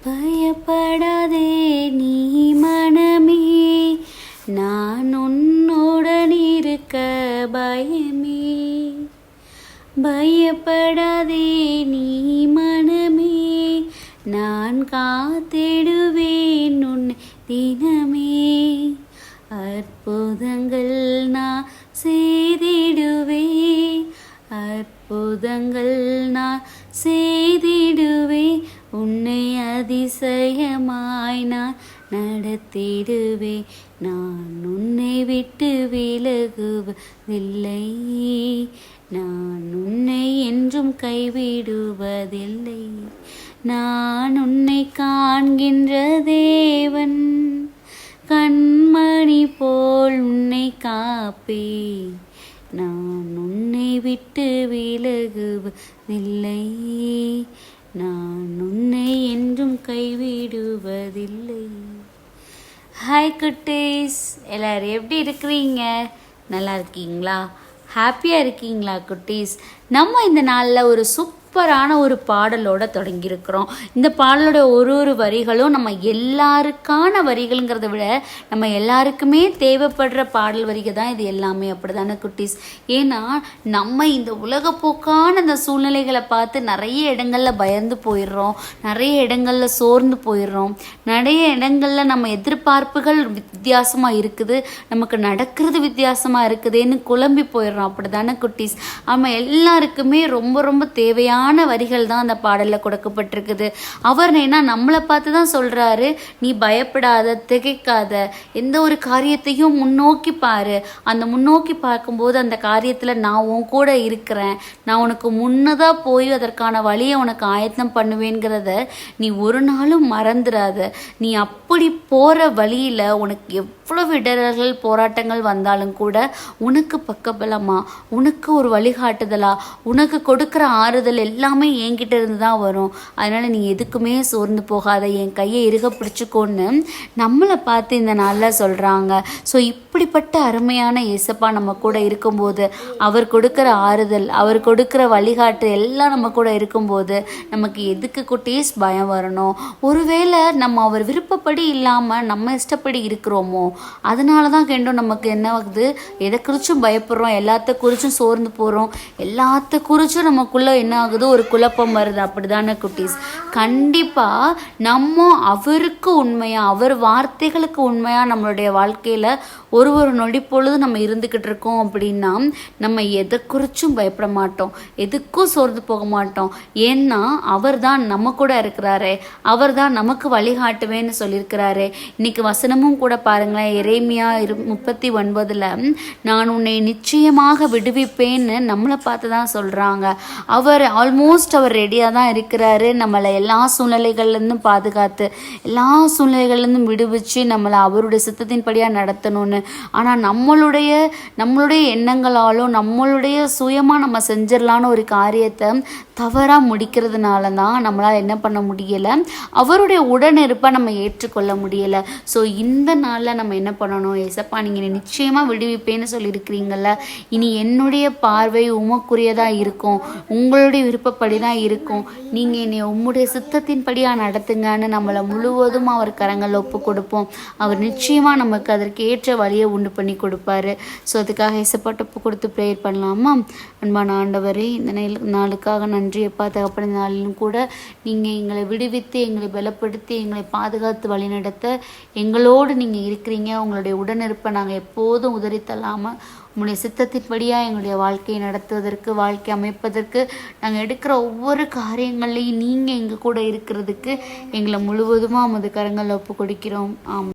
பயப்படாதே நீ மனமே, நான் உன்னுடன் இருக்க பயமே. பயப்படாதே நீ மனமே, நான் காத்திடுவேன் உன்னை தினமே. அற்புதங்கள் நான் செய்திடுவேன், அற்புதங்கள் நான் செய்திடுவேன். உன்னை அதிசயமாய் நான் நடத்திடுவேன். நான் உன்னை விட்டு விலகுவதில்லை, நான் உன்னை என்றும் கைவிடுவதில்லை. நான் உன்னை காண்கின்ற தேவன், கண்மணி போல் உன்னை காப்பேன். நான் உன்னை விட்டு விலகுவதில்லை, நான் உன்னை என்றும் கைவிடுவதில்லை. ஹாய் குட்டீஸ், எல்லோரும் எப்படி இருக்கிறீங்க? நல்லா இருக்கீங்களா? ஹாப்பியாக இருக்கீங்களா குட்டீஸ்? நம்ம இந்த நாளில் ஒரு சூப்பரான ஒரு பாடலோடு தொடங்கியிருக்கிறோம். இந்த பாடலோட ஒரு வரிகளும் நம்ம எல்லாருக்கான வரிகள்ங்கிறத விட நம்ம எல்லாருக்குமே தேவைப்படுற பாடல் வரிகள் தான் இது எல்லாமே. அப்படி தானே குட்டீஸ்? ஏன்னா நம்ம இந்த உலகப்போக்கான இந்த சூழ்நிலைகளை பார்த்து நிறைய இடங்களில் பயந்து போயிடுறோம், நிறைய இடங்களில் சோர்ந்து போயிடுறோம், நிறைய இடங்களில் நம்ம எதிர்பார்ப்புகள் வித்தியாசமாக இருக்குது, நமக்கு நடக்கிறது வித்தியாசமாக இருக்குதுன்னு குழம்பி போயிடுறோம். அப்படி தானே குட்டீஸ்? நம்ம எல்லாருக்குமே ரொம்ப ரொம்ப தேவையான வரிகள் தான் அந்த பாடலில் கொடுக்கப்பட்டிருக்குது. அவர் ஏன்னா நம்மளை பார்த்து தான் சொல்கிறாரு, நீ பயப்படாத, திகைக்காத, எந்த ஒரு காரியத்தையும் முன்னோக்கி பாரு. அந்த முன்னோக்கி பார்க்கும்போது அந்த காரியத்தில் நான் உன் கூட இருக்கிறேன், நான் உனக்கு முன்னதாக போய் அதற்கான வழியை உனக்கு ஆயத்தம் பண்ணுவேங்கிறத நீ ஒரு நாளும் மறந்துடாத. நீ அப்படி போகிற வழியில் உனக்கு எவ்வளவு இடர்கள் போராட்டங்கள் வந்தாலும் கூட உனக்கு பக்கபலமா, உனக்கு ஒரு வழிகாட்டுதலா, உனக்கு கொடுக்குற ஆறுதல் எல்லாமே என்கிட்ட இருந்து தான் வரும். அதனால் நீ எதுக்குமே சோர்ந்து போகாத, என் கையை இறுக பிடிச்சிக்கோன்னு நம்மளை பார்த்து இந்த நாளில் சொல்கிறாங்க. ஸோ இப்படிப்பட்ட அருமையான இயேசப்பா நம்ம கூட இருக்கும்போது, அவர் கொடுக்குற ஆறுதல், அவர் கொடுக்குற வழிகாட்டு எல்லாம் நம்ம கூட இருக்கும்போது நமக்கு எதுக்கு குட்டீஸ் பயம் வரணும்? ஒருவேளை நம்ம அவர் விருப்பப்படி இல்லாமல் நம்ம இஷ்டப்படி இருக்கிறோமோ, அதனால தான் கேட்டோம் நமக்கு என்ன ஆகுது, எதை குறிச்சும் பயப்படுறோம், எல்லாத்த குறிச்சும் சோர்ந்து போகிறோம், எல்லாத்த குறிச்சும் நமக்குள்ளே என்ன ஆகுது, ஒரு குழப்பம் வருது. அப்படிதானே குட்டீஸ்? கண்டிப்பாக நம்ம அவருக்கு உண்மையாக, அவர் வார்த்தைகளுக்கு உண்மையாக நம்மளுடைய வாழ்க்கையில் ஒரு நொடி பொழுது நம்ம இருந்துக்கிட்டு இருக்கோம் அப்படின்னா நம்ம எதை குறிச்சும் பயப்பட மாட்டோம், எதுக்கும் சோர்ந்து போக மாட்டோம். ஏன்னா அவர் தான் நம்ம கூட இருக்கிறாரு, அவர் தான் நமக்கு வழிகாட்டுவேன்னு சொல்லியிருக்கிறாரு. இன்னைக்கு வசனமும் கூட பாருங்களேன், எரேமியா 39 நான் உன்னை நிச்சயமாக விடுவிப்பேன்னு நம்மளை பார்த்து தான் சொல்கிறாங்க. அவர் ஆல்மோஸ்ட் அவர் ரெடியாக தான் இருக்கிறாரு, நம்மளை எல்லா சூழ்நிலைகள்லேருந்தும் பாதுகாத்து, எல்லா சூழ்நிலைகள்லேருந்தும் விடுவிச்சு நம்மளை அவருடைய சித்தத்தின்படியாக நடத்தணும்னு. ஆனால் நம்மளுடைய எண்ணங்களாலும் நம்மளுடைய சுயமாக நம்ம செஞ்சிடலான்னு ஒரு காரியத்தை தவறாக முடிக்கிறதுனால தான் நம்மளால் என்ன பண்ண முடியலை, அவருடைய உடனிருப்பை நம்ம ஏற்றுக்கொள்ள முடியலை. ஸோ இந்த நாளில் நம்ம என்ன பண்ணணும், ஏசப்பா நீங்கள் நிச்சயமாக விடுவிப்பேன்னு சொல்லியிருக்கிறீங்கள, இனி என்னுடைய பார்வை உமக்குரியதாக இருக்கும், உங்களுடைய விருப்பப்படி தான் இருக்கும், நீங்கள் என்னை உம்முடைய சித்தத்தின்படியாக நடத்துங்கன்னு நம்மளை முழுவதும் அவர் கரங்களில் ஒப்பு கொடுப்போம். அவர் நிச்சயமாக நமக்கு அதற்கு ஏற்ற வழியை உண்டு பண்ணி கொடுப்பாரு. ஸோ அதுக்காக ஏசப்பாட்ட ஒப்பு கொடுத்து ப்ரேயர் பண்ணலாமா? அன்பான ஆண்டவரே, இந்த நாளுக்காக நன்றியப்பா தகப்பன. நாளிலும் கூட நீங்கள் எங்களை விடுவித்து, எங்களை பலப்படுத்தி, எங்களை பாதுகாத்து வழிநடத்த எங்களோடு நீங்கள் இருக்கிறீங்க. உங்களுடைய உடனிருப்பை நாங்கள் எப்போதும் உதறித்தள்ளாமல் உங்களுடைய சித்தத்தின்படியாக எங்களுடைய வாழ்க்கையை நடத்துவதற்கு, வாழ்க்கை அமைப்பதற்கு, நாங்கள் எடுக்கிற ஒவ்வொரு காரியங்கள்லையும் நீங்கள் எங்கள் கூட இருக்கிறதுக்கு எங்களை முழுவதுமாக உமது கரங்களில் ஒப்பு கொடுக்கிறோம். ஆமாம்.